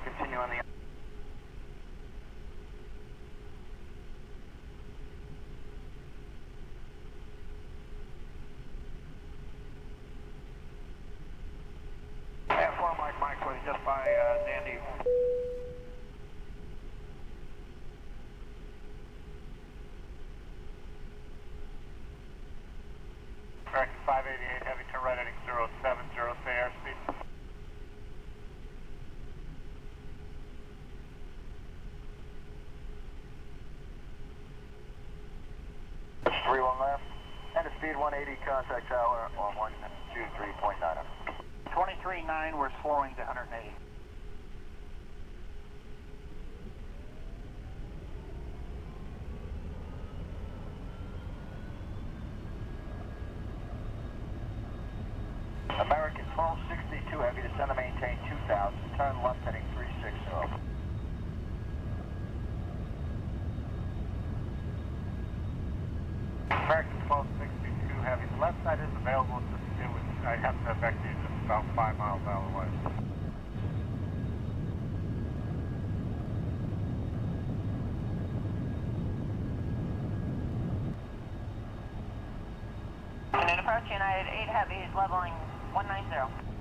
continue on the... F1 Mike was just by Dandy. Correct, 588, heavy turn right heading 070, stay airspeed. Push 31 left, and a speed 180, contact tower on 123.9. 23.9, we're slowing to 180. American 1262 heavy, descend to maintain 2000, turn left heading 360. American 1262 heavy, the left side is available, I have to affect you just about 5 miles out of the way. United Approach United 8 heavy is leveling 190.